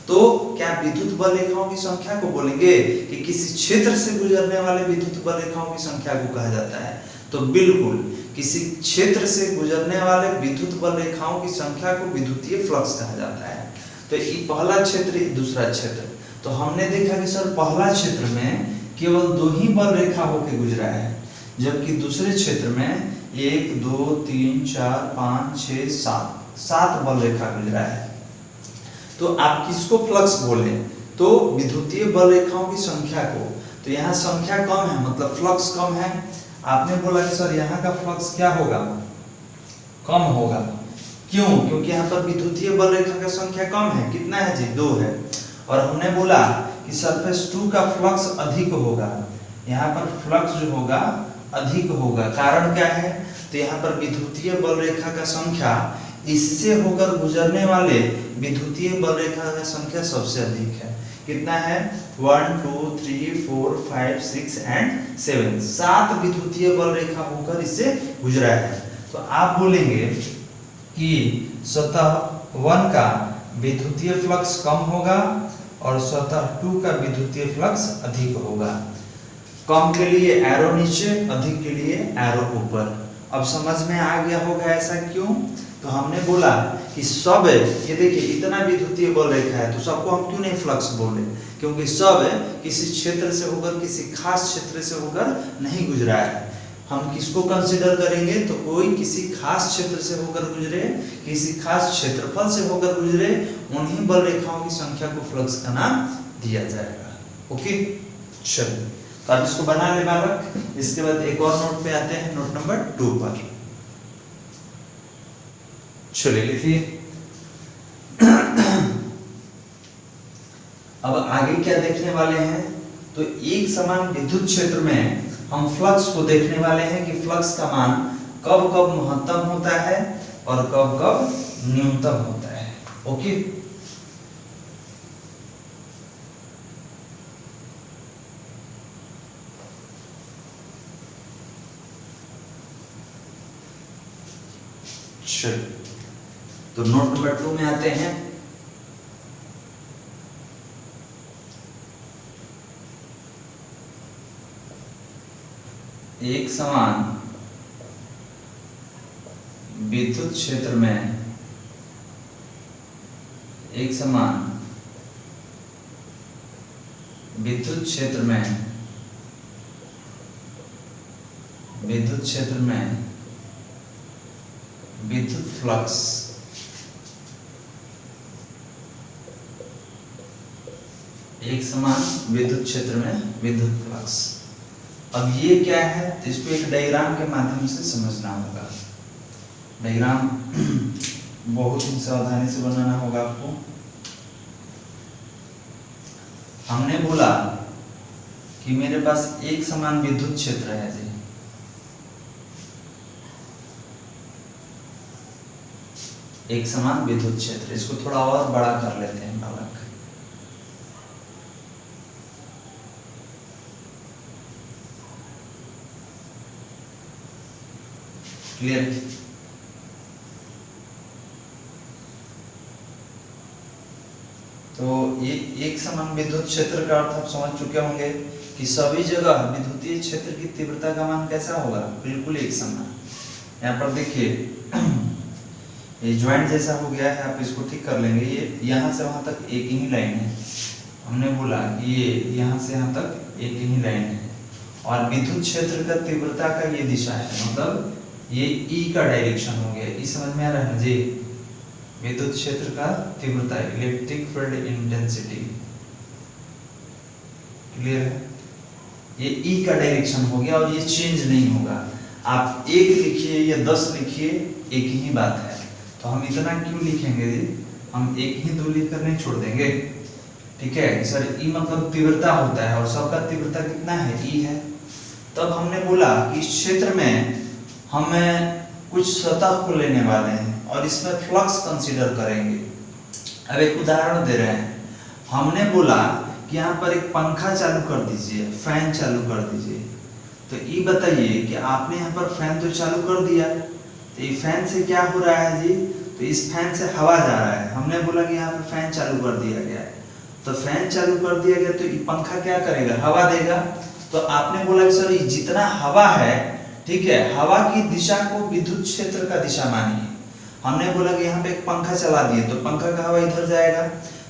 तो क्या विद्युत बल रेखाओं की संख्या को बोलेंगे कि किसी क्षेत्र से गुजरने वाले विद्युत बल रेखाओं की संख्या को कहा जाता है। तो बिल्कुल किसी क्षेत्र से गुजरने वाले विद्युत बल रेखाओं की संख्या को विद्युतीय फ्लक्स कहा जाता है। तो ये पहला क्षेत्र, ये दूसरा क्षेत्र। तो हमने देखा कि सर पहला क्षेत्र में केवल 2 ही बल रेखा होकर गुजरा है, जबकि दूसरे क्षेत्र में 1 2 3 4 5 6 7 बल रेखा गुजरा है। तो आप किसको फ्लक्स बोले, तो विद्युतीय बल रेखाओं की संख्या को। तो यहाँ संख्या कम है मतलब फ्लक्स कम है। आपने बोला कि सर यहाँ का फ्लक्स क्या होगा, कम होगा। क्यों, क्योंकि यहाँ पर विद्युतीय बल रेखा का संख्या कम है। कितना है जी, 2 है। और हमने बोला कि सरफेस 2 का फ्लक्स अधिक होगा, यहाँ पर फ्लक्स जो होगा अधिक होगा। कारण क्या है, तो यहाँ पर विद्युतीय बल रेखा का संख्या इससे होकर गुजरने वाले विद्युतीय बल रेखा का संख्या सबसे अधिक है। कितना है, 1 2 3 4 5 6 एंड 7, 7 विद्युतीय बल रेखा होकर इससे गुजरा है। तो आप बोलेंगे कि सतह 1 का विद्युतीय फ्लक्स कम होगा और सतह 2 का विद्युतीय फ्लक्स अधिक होगा। कम के लिए एरो नीचे, अधिक के लिए एरो ऊपर। अब समझ में आ गया होगा ऐसा क्यों। तो हमने बोला कि सब, ये देखिए इतना विद्युतीय बल रेखा है तो सबको हम क्यों नहीं फ्लक्स बोले, क्योंकि सब किसी क्षेत्र से होकर, किसी खास क्षेत्र से होकर नहीं गुजरा है। हम किसको कंसीडर करेंगे, तो कोई किसी खास क्षेत्र से होकर गुजरे, किसी खास क्षेत्रफल से होकर गुजरे, उन्हीं बल रेखाओं की संख्या को फ्लक्स का नाम दिया जाएगा। ओके, चलिए तो आप इसको बना ले बालक। इसके बाद एक और नोट पे आते हैं, नोट नंबर 2 पर। चलिए लिखिए। अब आगे क्या देखने वाले हैं, तो एक समान विद्युत क्षेत्र में हम फ्लक्स को देखने वाले हैं कि फ्लक्स का मान कब कब महत्तम होता है और कब कब न्यूनतम होता है। ओके, चलिए तो नोट नंबर 2 में आते हैं। एक समान विद्युत क्षेत्र में, एक समान विद्युत क्षेत्र में, विद्युत क्षेत्र में विद्युत फ्लक्स एक समान विद्युत क्षेत्र में विद्युत फ्लक्स। अब ये क्या है, तो इसको एक डायग्राम के माध्यम से समझना होगा। डायग्राम बहुत ही सावधानी से बनाना होगा आपको। हमने बोला कि मेरे पास एक समान विद्युत क्षेत्र है जी, एक समान विद्युत क्षेत्र। इसको थोड़ा और बड़ा कर लेते हैं बालक। क्लियर, तो ये एक समान विद्युत क्षेत्र का अर्थ आप समझ चुके होंगे कि सभी जगह विद्युतीय क्षेत्र की तीव्रता का मान कैसा होगा, बिल्कुल एक समान। यहाँ पर देखिए ये ज्वाइंट जैसा हो गया है, आप इसको ठीक कर लेंगे। ये यहाँ से वहां तक एक ही लाइन है। हमने बोला कि ये यहाँ से यहाँ तक एक ही लाइन है और विद्युत क्षेत्र का तीव्रता का ये दिशा है, मतलब ये ई का डायरेक्शन हो गया। ई समझ में आ रहा है जी, विद्युत क्षेत्र का तीव्रता, इलेक्ट्रिक फील्ड इंटेंसिटी। क्लियर है, ये ई का डायरेक्शन हो गया और ये चेंज नहीं होगा। आप 1 लिखिए या 10 लिखिए, एक ही बात है। तो हम इतना क्यों लिखेंगे, हम एक ही 2 लिख कर नहीं छोड़ देंगे। ठीक है सर, ई मतलब तीव्रता होता है और सबका तीव्रता कितना है, ई है। तब हमने बोला कि इस क्षेत्र में हमें कुछ सतह को लेने वाले हैं और इसमें फ्लक्स कंसीडर करेंगे। अब एक उदाहरण दे रहे हैं, हमने बोला कि यहाँ पर एक पंखा चालू कर दीजिए, फैन चालू कर दीजिए। तो ये बताइए कि आपने यहाँ पर फैन तो चालू कर दिया, तो ये फैन से क्या हो रहा है जी? तो इस फैन से हवा जा रहा है। हमने बोला कि यहाँ पर फैन चालू कर दिया गया है, तो फैन चालू कर दिया गया तो ये पंखा क्या करेगा? हवा देगा। तो आपने बोला कि सर ये जितना हवा है, ठीक है, हवा की दिशा को विद्युत क्षेत्र का दिशा मानिए। हमने बोला कि यहाँ पे एक पंखा चला दिए तो पंखा का हवा इधर जाएगा,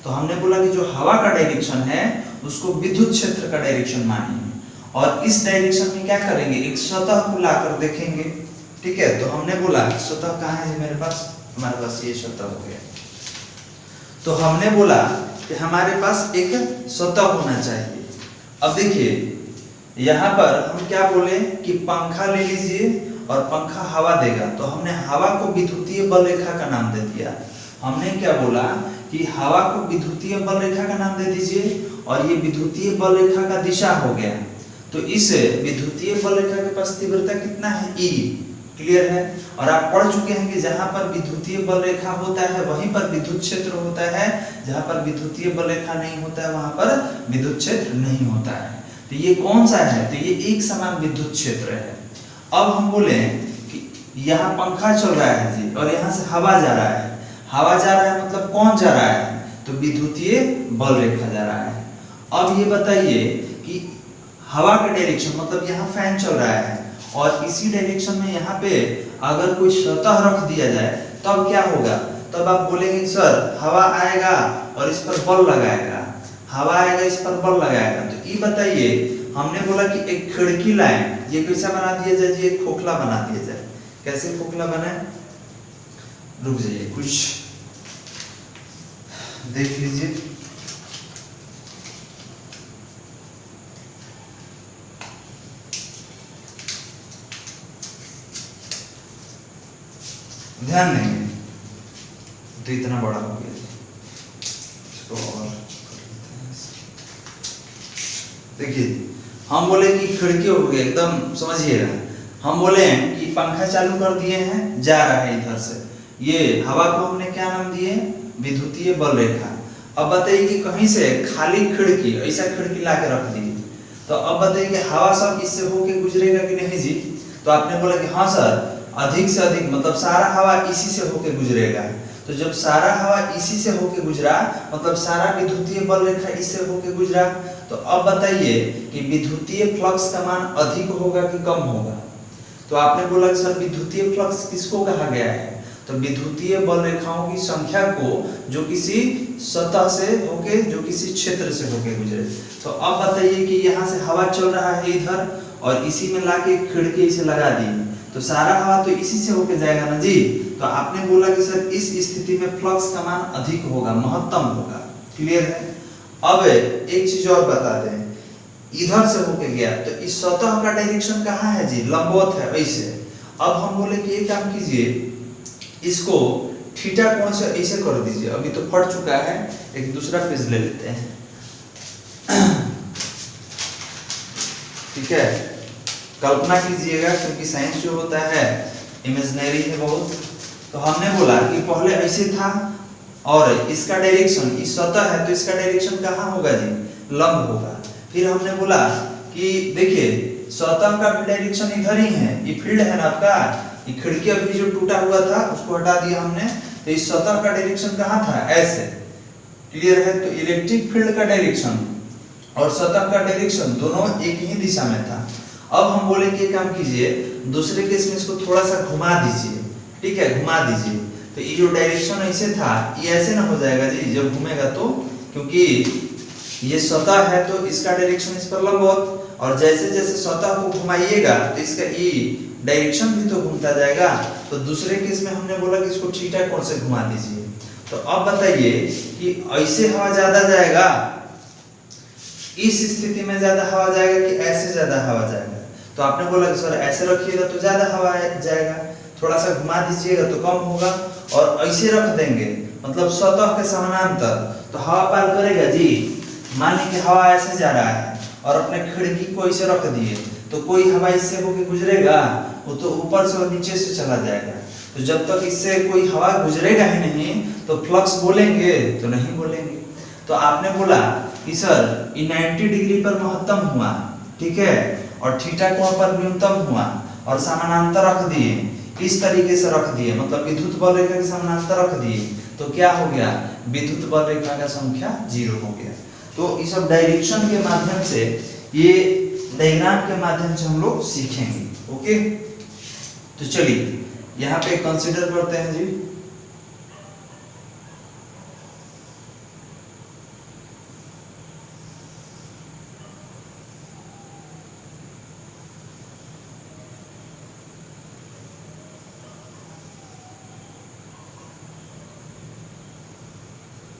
तो हमने बोला कि जो हवा का डायरेक्शन है उसको विद्युत क्षेत्र का डायरेक्शन मानिए और इस डायरेक्शन में क्या करेंगे? एक सतह को लाकर देखेंगे, ठीक है। तो हमने बोला सतह कहाँ है मेरे पास? हमारे पास ये सतह हो गया। तो हमने बोला कि हमारे पास एक सतह होना चाहिए। अब देखिए यहाँ पर हम क्या बोले कि पंखा ले लीजिए और पंखा हवा देगा, तो हमने हवा को विद्युतीय बल रेखा का नाम दे दिया। हमने क्या बोला कि हवा को विद्युतीय बल रेखा का नाम दे दीजिए और ये विद्युतीय बल रेखा का दिशा हो गया। तो इस विद्युतीय बल रेखा के पास तीव्रता कितना है? E। क्लियर है? और आप पढ़ चुके हैं कि जहां पर विद्युतीय बल रेखा होता है वहीं पर विद्युत क्षेत्र होता है, जहां पर विद्युतीय बल रेखा नहीं होता है वहां पर विद्युत क्षेत्र नहीं होता है। तो ये कौन सा है? तो ये एक समान विद्युत क्षेत्र है। अब हम बोले कि यहाँ पंखा चल रहा है जी और यहाँ से हवा जा रहा है। हवा जा रहा है मतलब कौन जा रहा है? तो विद्युतीय बल रेखा जा रहा है। अब ये बताइए कि हवा का डायरेक्शन मतलब यहाँ फैन चल रहा है और इसी डायरेक्शन में यहाँ पे अगर कोई सतह रख दिया जाए तब क्या होगा? तब आप बोलेंगे सर हवा आएगा और इस पर बल लगाएगा, हवा आएगा इस पर बल लगाएगा। तो ये बताइए, हमने बोला कि एक खिड़की लाएं, ये कैसा बना दिया जाए जी? एक खोखला बना दिया जाए। कैसे खोखला बनाए? रुक जाइए, कुछ देख लीजिए। ध्यान देंगे तो इतना बड़ा हो गया। इसको और देखिए, हम बोले कि खिड़की हो गई एकदम, समझिएगा। हम बोले कि पंखा चालू कर दिए हैं, जा रहा है इधर से, ये हवा को हमने क्या नाम दिए? विद्युतीय बल रेखा। अब बताइए कि कहीं से खाली खिड़की, ऐसा खिड़की ला के रख दी, तो अब बताइए कि हवा सब इससे होके गुजरेगा कि नहीं जी? तो आपने बोला कि हाँ सर, अधिक से अधिक मतलब सारा हवा इसी से होके गुजरेगा। तो जब सारा हवा इसी से होके गुजरा मतलब सारा विद्युतीय बल रेखा इससे होके गुजरा, तो अब बताइए कि विद्युतीय फ्लक्स का मान अधिक होगा कि कम होगा? तो आपने बोला कि सर विद्युतीय फ्लक्स किसको कहा गया है? तो विद्युतीय बल रेखाओं की संख्या को जो किसी सतह से होके, जो किसी क्षेत्र से होके गुजरे। तो अब बताइए कि यहाँ से हवा चल रहा है इधर और इसी में लाके खिड़की इसे लगा दी, तो सारा हवा तो इसी से होके जाएगा ना जी। तो आपने बोला कि सर इस स्थिति में फ्लक्स का मान अधिक होगा, महत्तम होगा। क्लियर है? अब एक चीज और बता दें, इधर से होके गया तो इस सतह का डायरेक्शन कहाँ है जी? लंबवत है, ऐसे। अब हम बोले कि एक काम कीजिए, इसको थीटा कोण से ऐसे कर दीजिए। अभी तो फट चुका है, एक दूसरा पेज ले लेते हैं, ठीक है। कल्पना कीजिएगा क्योंकि साइंस जो होता है इमेजिनरी है बहुत। तो हमने बोला कि पहले ऐसे था और इसका डायरेक्शन, इस सतह है तो इसका डायरेक्शन कहाँ होगा जी? लंब होगा। फिर हमने बोला कि देखिए सतह का भी डायरेक्शन इधर ही है, ये फील्ड है ना आपका, ये खिड़की अभी जो टूटा हुआ था उसको हटा दिया हमने, तो इस सतह का डायरेक्शन कहाँ था? ऐसे। क्लियर है? तो इलेक्ट्रिक फील्ड का डायरेक्शन और सतह का डायरेक्शन दोनों एक ही दिशा में था। अब हम बोले कि काम कीजिए, दूसरे केस में इसको थोड़ा सा घुमा दीजिए, ठीक है, घुमा दीजिए। तो ये जो डायरेक्शन ऐसे था ये ऐसे ना हो जाएगा जी जब घूमेगा तो, क्योंकि ये सतह है तो इसका डायरेक्शन इस पर लंबवत, और जैसे जैसे सतह को घुमाइएगा तो इसका ये डायरेक्शन भी तो घूमता जाएगा। तो दूसरे केस में हमने बोला कि इसको थीटा कोण से घुमा दीजिए। तो अब बताइए कि ऐसे हवा ज्यादा जाएगा, इस स्थिति में ज्यादा हवा जाएगा कि ऐसे ज्यादा हवा जाएगा? तो आपने बोला कि सर ऐसे रखिएगा तो ज्यादा हवा जाएगा, थोड़ा सा घुमा दीजिएगा तो कम होगा, और ऐसे रख देंगे मतलब सतह के समानांतर तो हवा पार करेगा जी। मान लीजिए हवा ऐसे जा रहा है और अपने खिड़की को ऐसे रख दिए, तो तो कोई हवा इससे होके गुजरेगा, वो तो ऊपर से और नीचे से चला जाएगा। तो जब तक इससे कोई हवा गुजरेगा ही नहीं तो फ्लक्स बोलेंगे तो नहीं बोलेंगे। तो आपने बोला कि सर ये 90 डिग्री पर महत्तम हुआ, ठीक है, और थीटा कोण पर न्यूनतम हुआ और समानांतर रख दिए, इस तरीके से रख दिए, मतलब विद्युत बल रेखा के समानांतर रख दिए, तो क्या हो गया, विद्युत बल रेखा का संख्या 0 हो गया। तो इस सब डायरेक्शन के माध्यम से, ये डायग्राम के माध्यम से हम लोग सीखेंगे। ओके, तो चलिए यहाँ पे कंसीडर करते हैं जी।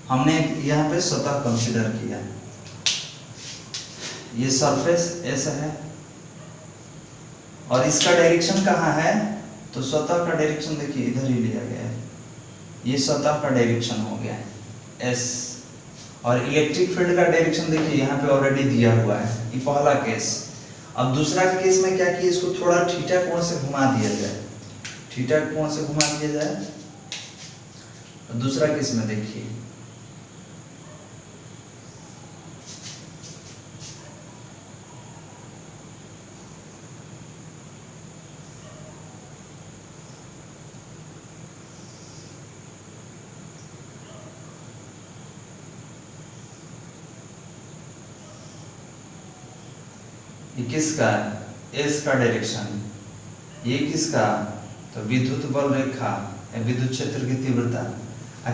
हमने यहाँ पे सतह कंसीडर किया, ये सरफेस ऐसा है और इसका डायरेक्शन कहाँ है, तो सतह का डायरेक्शन देखिए इधर ही लिया गया है, ये सतह का डायरेक्शन हो गया है एस, और इलेक्ट्रिक फील्ड का डायरेक्शन देखिए यहाँ पे ऑलरेडी दिया हुआ है, ये पहला केस। अब दूसरा केस में क्या किया, इसको थोड़ा थीटा कोण से घुमा दिया जाए, थीटा कोण से घुमा दिया जाए। दूसरा केस में देखिए ये किसका, एस का डायरेक्शन, ये किसका, तो विद्युत बल रेखा या विद्युत क्षेत्र की तीव्रता।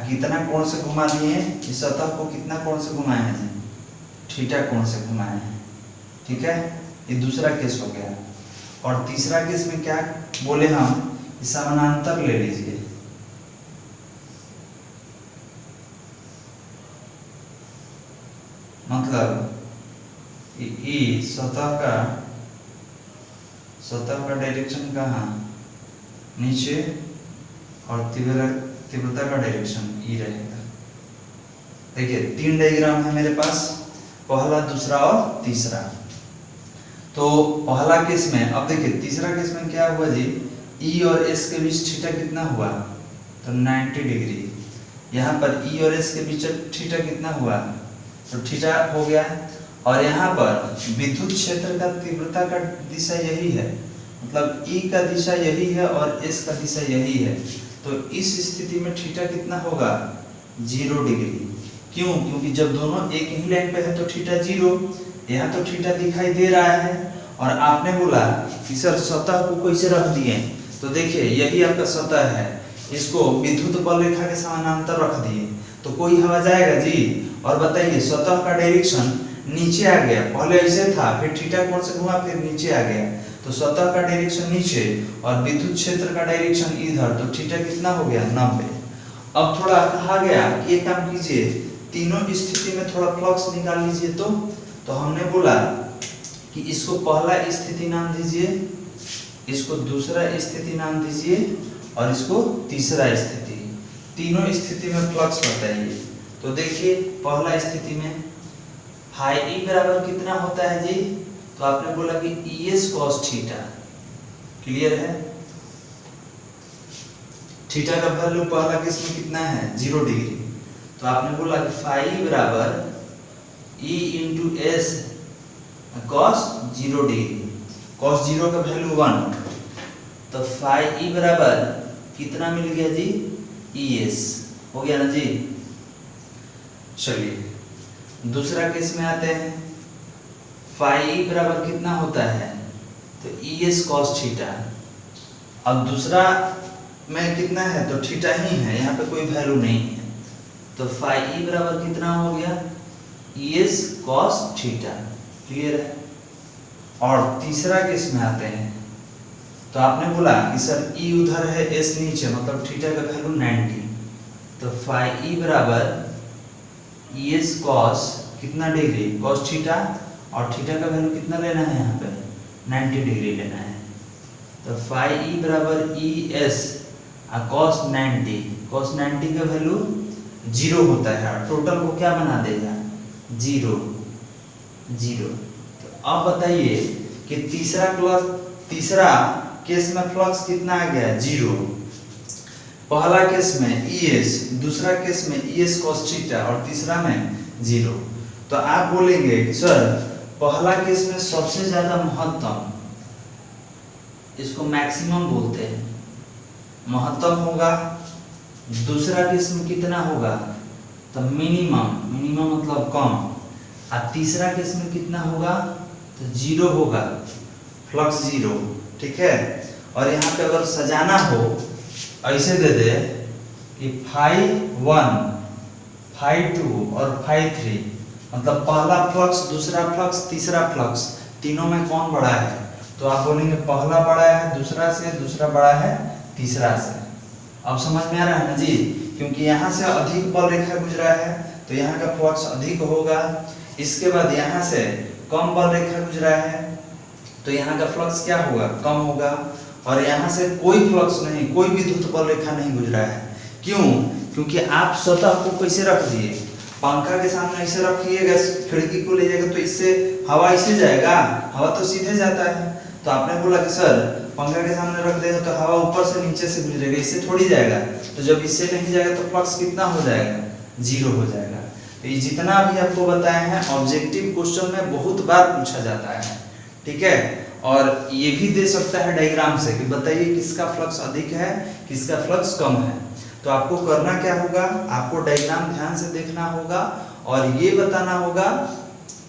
कितना कोण से घुमा दिए, इस सतह को कितना कोण से घुमाए हैं, थीटा कोण से घुमाए हैं, ठीक है, ये दूसरा केस हो गया। और तीसरा केस में क्या बोले हम, समानांतर ले लीजिए, मतलब ई सतह का डायरेक्शन कहाँ, नीचे, और तीव्रता का डायरेक्शन ई रहेगा। देखिए 3 डायग्राम है मेरे पास, पहला, दूसरा और तीसरा। तो पहला केस में, अब देखिए तीसरा केस में क्या हुआ जी, ई और एस के बीच थीटा कितना हुआ, तो 90 डिग्री। यहाँ पर ई और एस के बीच थीटा कितना हुआ, तो थीटा हो गया। और यहाँ पर विद्युत क्षेत्र का तीव्रता का दिशा यही है, मतलब ई का दिशा यही है और एस का दिशा यही है। तो इस स्थिति में थीटा कितना होगा, 0 डिग्री। क्यों, क्योंकि जब दोनों एक ही लाइन पे है तो थीटा 0, यहाँ तो थीटा दिखाई दे रहा है। और आपने बोला कि सर सतह को कैसे रख दिए, तो देखिए यही आपका सतह है, इसको विद्युत बल रेखा के समानांतर रख दिए, तो कोई हवा जाएगा जी। और बताइए सतह का डायरेक्शन नीचे आ गया, पहले ऐसे था, फिर थीटा कोण से घुमा, फिर नीचे आ गया, तो सतह का डायरेक्शन नीचे और विद्युत क्षेत्र का डायरेक्शन इधर, तो थीटा कितना हो गया, 90। अब थोड़ा कहा गया कि एक काम कीजिए, तीनों स्थिति में थोड़ा फ्लक्स निकाल लीजिए। तो हमने बोला कि इसको पहला स्थिति नाम दीजिए, इसको दूसरा स्थिति नाम दीजिए और इसको तीसरा स्थिति। तीनों स्थिति में फ्लक्स बताइए। तो देखिए पहला स्थिति में हाई ई बराबर कितना होता है जी, तो आपने बोला कि E S cos theta, clear है। थीटा का वैल्यू पहला केस में कितना है, 0 डिग्री। तो आपने बोला कि फाई बराबर E into S cos 0 degree, cos 0 का वैल्यू 1, तो फाई ई बराबर कितना मिल गया जी, ई एस हो गया ना जी। चलिए दूसरा केस में आते हैं, फाई बराबर कितना होता है, तो ई एस कॉस थीटा। अब दूसरा में कितना है, तो थीटा ही है, यहाँ पे कोई वैल्यू नहीं है, तो फाई बराबर कितना हो गया, E S cos theta, clear है। और तीसरा केस में आते हैं, तो आपने बोला कि सर ई उधर है, एस नीचे, मतलब थीटा का वैल्यू 90, तो फाई बराबर ई एस कॉस कितना डिग्री, कॉस थीटा, और थीटा का वैल्यू कितना लेना है, यहाँ पे 90 डिग्री लेना है। तो फाई ई बराबर ई एस कॉस 90, कॉस 90 का वैल्यू 0 होता है, और टोटल को क्या बना देगा, 0 0। तो अब बताइए कि तीसरा केस में फ्लक्स कितना आ गया, 0। पहला केस में ES, दूसरा केस में ES cos थीटा और तीसरा में 0। तो आप बोलेंगे कि सर पहला केस में सबसे ज्यादा महत्तम, इसको मैक्सिमम बोलते हैं, महत्तम होगा। दूसरा केस में कितना होगा, तो मिनिमम मतलब कम। और तीसरा केस में कितना होगा, तो 0 होगा, फ्लक्स 0। ठीक है। और यहाँ पे अगर सजाना हो ऐसे दे दे कि φ1, φ2 और φ3, मतलब पहला फ्लक्स, दूसरा फ्लक्स, तीसरा फ्लक्स, तीनों में कौन बड़ा है, तो आप बोलेंगे पहला बड़ा है दूसरा से, दूसरा बड़ा है तीसरा से। अब समझ में आ रहा है ना जी, क्योंकि यहाँ से अधिक बल रेखा गुजरा है तो यहाँ का फ्लक्स अधिक होगा। इसके बाद यहाँ से कम बल रेखा गुजरा है तो यहाँ का फ्लक्स क्या होगा, कम होगा। और यहाँ से कोई फ्लक्स नहीं, कोई विद्युत बल रेखा नहीं गुजरा है। क्यों? क्योंकि आप सतह को कैसे रख दिए, पंखा के सामने ऐसे रखिएगा, खिड़की को ले जाएगा तो इससे हवा ऐसे जाएगा, हवा तो सीधे जाता है। तो आपने बोला कि सर पंखा के सामने रख देगा तो हवा ऊपर से नीचे से गुजरेगा, इससे थोड़ी जाएगा। तो जब इससे नहीं जाएगा तो फ्लक्स कितना हो जाएगा, 0 हो जाएगा। तो ये जितना भी आपको बताए हैं ऑब्जेक्टिव क्वेश्चन में बहुत बार पूछा जाता है। ठीक है। और ये भी दे सकता है डायग्राम से कि बताइए किसका फ्लक्स अधिक है, किसका फ्लक्स कम है। तो आपको करना क्या होगा, आपको डायग्राम ध्यान से देखना होगा और ये बताना होगा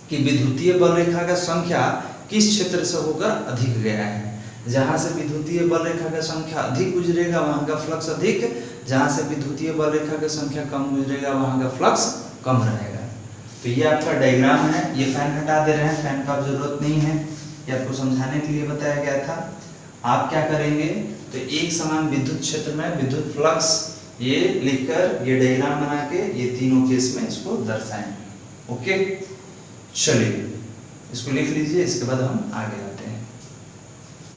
कि विद्युतीय बल रेखा का संख्या किस क्षेत्र से होकर अधिक गया है। जहां से विद्युतीय बल रेखा का संख्या अधिक गुजरेगा वहां का फ्लक्स अधिक, जहां से विद्युतीय बल रेखा का संख्या कम गुजरेगा वहां का फ्लक्स कम रहेगा। तो ये आपका डायग्राम है। ये फैन हटा दे रहे हैं, फैन का जरूरत नहीं है, ये आपको समझाने के लिए बताया गया था। आप क्या करेंगे, तो एक समान विद्युत क्षेत्र में विद्युत फ्लक्स ये लिखकर ये डायग्राम बना के ये तीनों केस में इसको दर्शाएंगे। ओके, चलिए इसको लिख लीजिए, इसके बाद हम आगे